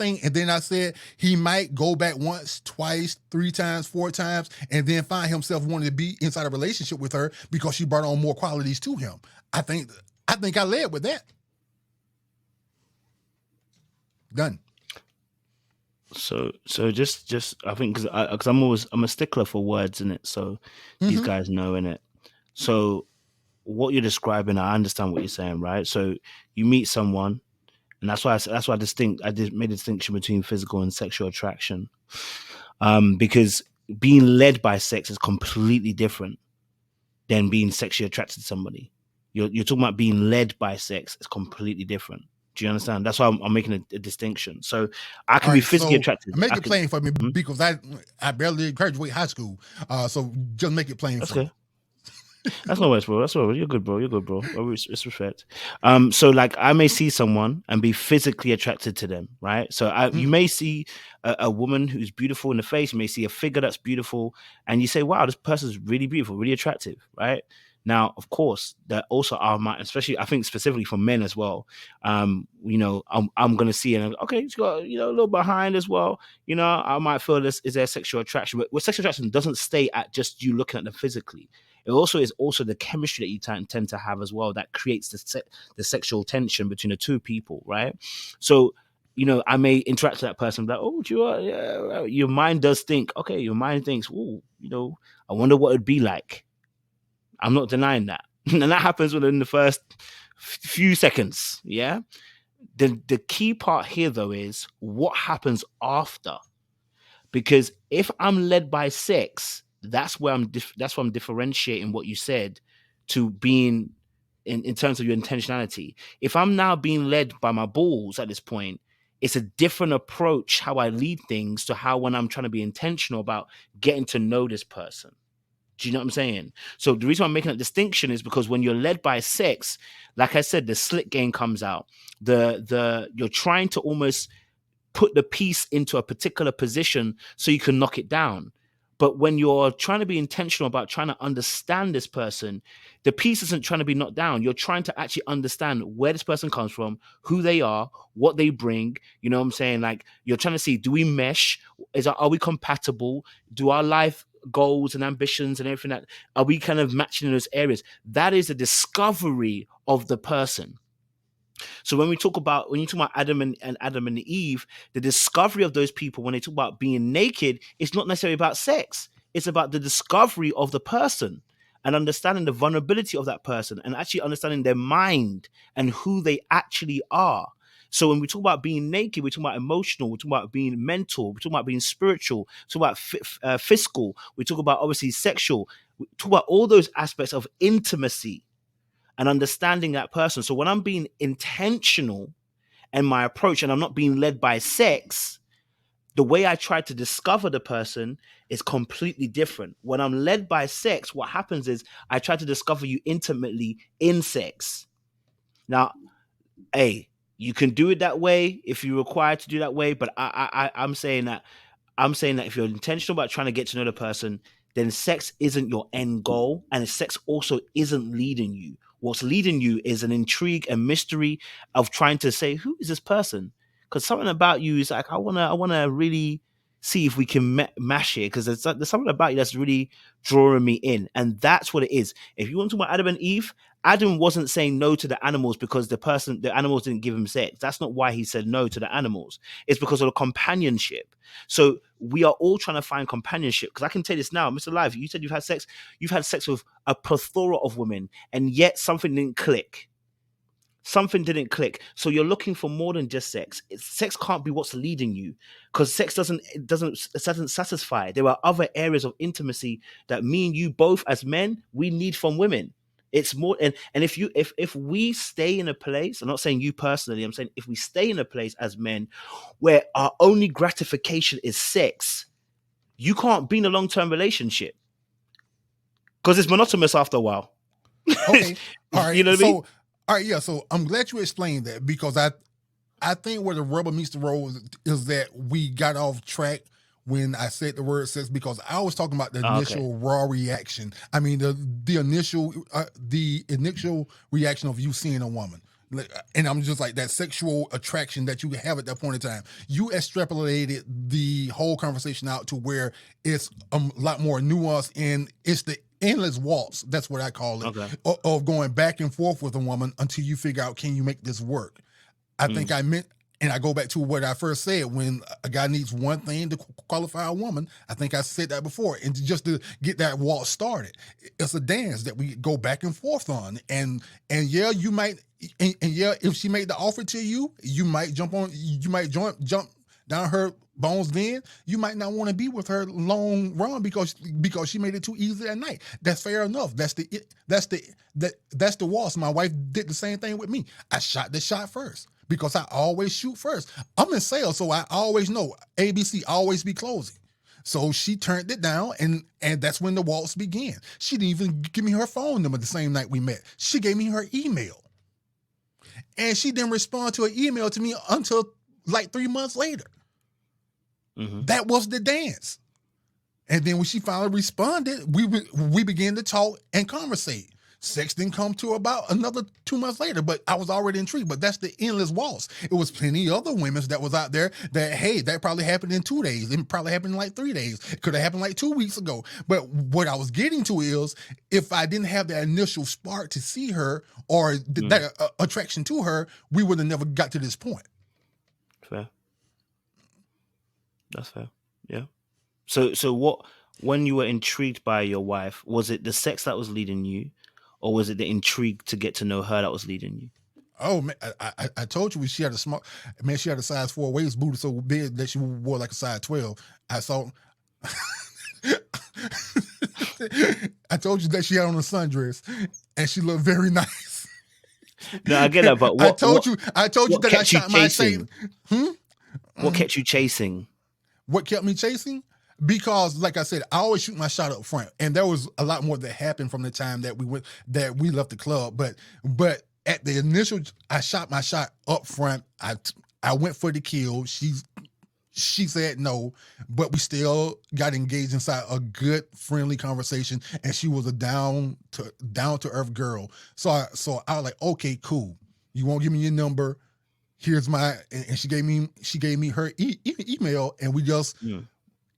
think, and then I said he might go back once, twice, 3 times, 4 times, and then find himself wanting to be inside a relationship with her because she brought on more qualities to him. I think I led with that. Done. So just I think because I'm a stickler for words in it, so these guys know in it. So what you're describing, I understand what you're saying, right? So you meet someone, and that's why I made a distinction between physical and sexual attraction, because being led by sex is completely different than being sexually attracted to somebody. You're talking about being led by sex. It's completely different. Do you understand? That's why I'm making a distinction. So I can be physically attracted. Make it plain for me because I barely graduated high school. So just make it plain for me. That's no worries, bro. That's all right. You're good, bro. It's respect. So like I may see someone and be physically attracted to them, right? So you may see a woman who's beautiful in the face. You may see a figure that's beautiful, and you say, "Wow, this person's really beautiful, really attractive," right? Now, of course, there also are, especially I think specifically for men as well. I'm gonna see, and okay, he's got a little behind as well. I might feel this is there sexual attraction, but sexual attraction doesn't stay at just you looking at them physically. It also is the chemistry that you tend to have as well that creates the sexual tension between the two people, right? So, I may interact with that person like, oh, your mind does think, okay, your mind thinks, oh, I wonder what it'd be like. I'm not denying that. And that happens within the first few seconds, yeah? The key part here, though, is what happens after. Because if I'm led by sex, that's where I'm differentiating what you said to being in terms of your intentionality. If I'm now being led by my balls at this point, it's a different approach how I lead things to how when I'm trying to be intentional about getting to know this person. Do you know what I'm saying? So the reason I'm making that distinction is because when you're led by sex, like I said, the slick game comes out. You're trying to almost put the piece into a particular position so you can knock it down. But when you're trying to be intentional about trying to understand this person, the piece isn't trying to be knocked down. You're trying to actually understand where this person comes from, who they are, what they bring. You know what I'm saying? Like you're trying to see, do we mesh? Are we compatible? Do our life goals and ambitions and everything that are we kind of matching in those areas? That is a discovery of the person. So when you talk about Adam and Eve, the discovery of those people when they talk about being naked, it's not necessarily about sex. It's about the discovery of the person and understanding the vulnerability of that person and actually understanding their mind and who they actually are. So when we talk about being naked, we're talking about emotional, we're talking about being mental, we're talking about being spiritual, we're talking about fiscal, we talk about obviously sexual, we talk about all those aspects of intimacy and understanding that person. So when I'm being intentional in my approach and I'm not being led by sex, the way I try to discover the person is completely different. When I'm led by sex, what happens is I try to discover you intimately in sex. Now, hey, you can do it that way if you're required to do that way, but I'm saying that if you're intentional about trying to get to know the person, then sex isn't your end goal, and sex also isn't leading you. What's leading you is an intrigue and mystery of trying to say, who is this person? Because something about you is like, I wanna really see if we can mash it, because there's something about you that's really drawing me in, and that's what it is. If you want to talk about Adam and Eve, Adam wasn't saying no to the animals because the animals didn't give him sex. That's not why he said no to the animals. It's because of the companionship. So we are all trying to find companionship. Because I can tell you this now, Mr. Live, you said you've had sex with a plethora of women, and yet something didn't click. Something didn't click. So you're looking for more than just sex. Sex can't be what's leading you, because sex doesn't satisfy. There are other areas of intimacy that me and you both as men, we need from women. It's more, and if we stay in a place, I'm not saying you personally, I'm saying if we stay in a place as men where our only gratification is sex, you can't be in a long-term relationship because it's monotonous after a while. Okay. All right. You know what I mean? All right, yeah. So I'm glad you explained that, because I think where the rubber meets the road is that we got off track when I said the word sex, because I was talking about the initial raw reaction. I mean, the initial reaction of you seeing a woman. And I'm just like that sexual attraction that you have at that point in time. You extrapolated the whole conversation out to where it's a lot more nuanced, and it's the endless waltz. That's what I call it, Okay. of going back and forth with a woman until you figure out, can you make this work? I think I meant, and I go back to what I first said, when a guy needs one thing to qualify a woman. I think I said that before. And just to get that waltz started, it's a dance that we go back and forth on. And yeah, you might, and yeah, if she made the offer to you, you might jump jump down her bones. Then you might not want to be with her long run because she made it too easy that night. That's fair enough. That's the waltz. My wife did the same thing with me. I shot the shot first, because I always shoot first. I'm in sales, so I always know ABC always be closing. So she turned it down, and that's when the waltz began. She didn't even give me her phone number the same night we met. She gave me her email. And she didn't respond to an email to me until like 3 months later. That was the dance. And then when she finally responded, we began to talk and conversate. Sex didn't come to about another 2 months later, but I was already intrigued. But that's the endless waltz. It was plenty of other women that was out there that, hey, that probably happened in 2 days. It probably happened in like 3 days. It could have happened like 2 weeks ago. But what I was getting to is, if I didn't have that initial spark to see her, or that attraction to her, we would have never got to this point. Fair. That's fair. Yeah. So what, when you were intrigued by your wife, was it the sex that was leading you, or was it the intrigue to get to know her that was leading you? Oh man, I told you she had a small man. She had a size 4 waist, booty so big that she wore like a size 12. I saw. I told you that she had on a sundress, and she looked very nice. No, I get that, but what, I told you that I shot my shape. What kept you chasing? What kept me chasing? Because, like I said, I always shoot my shot up front, and there was a lot more that happened from the time that we left the club. But at the initial, I shot my shot up front. I went for the kill. She said no, but we still got engaged inside a good, friendly conversation, and she was a down to earth girl. So I was like, okay, cool. You won't give me your number? Here's my, and she gave me her email, and we just.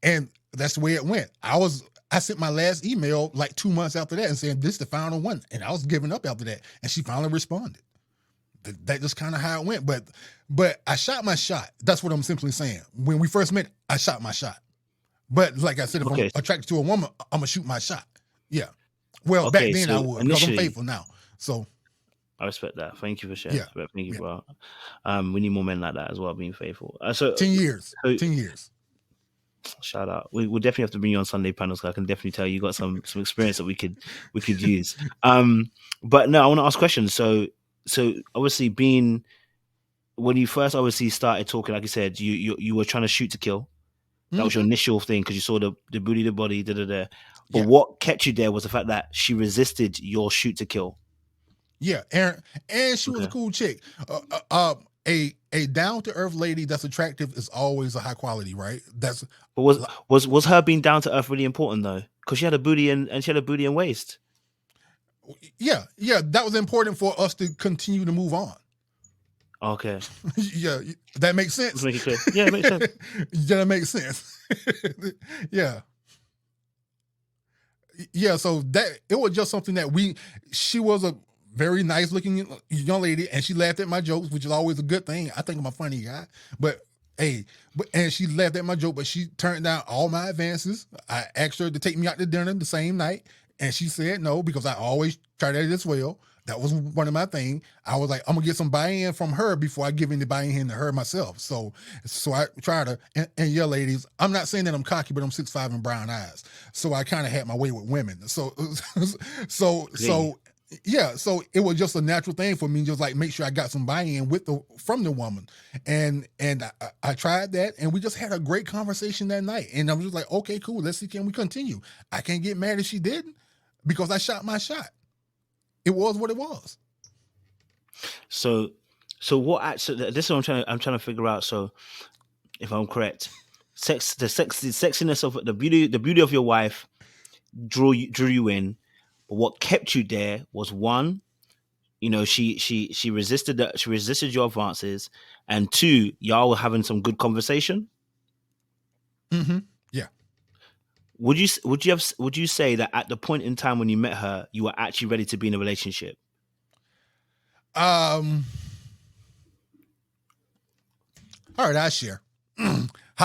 And that's the way it went. I sent my last email like 2 months after that and saying, this is the final one. And I was giving up after that. And she finally responded. That just kind of how it went. But I shot my shot. That's what I'm simply saying. When we first met, I shot my shot. But like I said, if I'm attracted to a woman, I'm going to shoot my shot. Yeah. Well, back then I would, because I'm faithful now. So I respect that. Thank you for sharing. Yeah. Thank you, bro. We need more men like that as well, being faithful. 10 years. 10 years. Shout out. We'll definitely have to bring you on Sunday panels, because I can definitely tell you got some experience that we could use. But no, I want to ask questions. So obviously, when you first obviously started talking, like you said, you were trying to shoot to kill. That was your initial thing, because you saw the booty, the body, But what kept you there was the fact that she resisted your shoot to kill. Yeah, and she was a cool chick. A down to earth lady that's attractive is always a high quality, right? But was her being down to earth really important though? Because she had a booty and she had a booty and waist. Yeah, that was important for us to continue to move on. Okay. Yeah, that makes sense. Let's make it clear. Yeah, it makes sense. Yeah, that makes sense. Yeah. Yeah, so that it was just something that she was a very nice looking young lady, and she laughed at my jokes, which is always a good thing. I think I'm a funny guy, and she laughed at my joke, but she turned down all my advances. I asked her to take me out to dinner the same night, and she said no, because I always try that as well. That was one of my things. I was like, I'm gonna get some buy-in from her before I give any buy-in to her myself. So I tried to, and yeah, ladies, I'm not saying that I'm cocky, but I'm 6'5" and brown eyes. So I kind of had my way with women. So yeah, so it was just a natural thing for me, just like make sure I got some buy-in from the woman, and I tried that, and we just had a great conversation that night, and I was just like, okay, cool, let's see, can we continue? I can't get mad if she didn't, because I shot my shot. It was what it was. So what actually? This is what I'm trying to figure out. So if I'm correct, the sexiness of the beauty of your wife drew you in. But what kept you there was, one, you know, she resisted your advances, and 2, y'all were having some good conversation. Mm-hmm. Yeah. Would you say that at the point in time when you met her, you were actually ready to be in a relationship? All right, I share.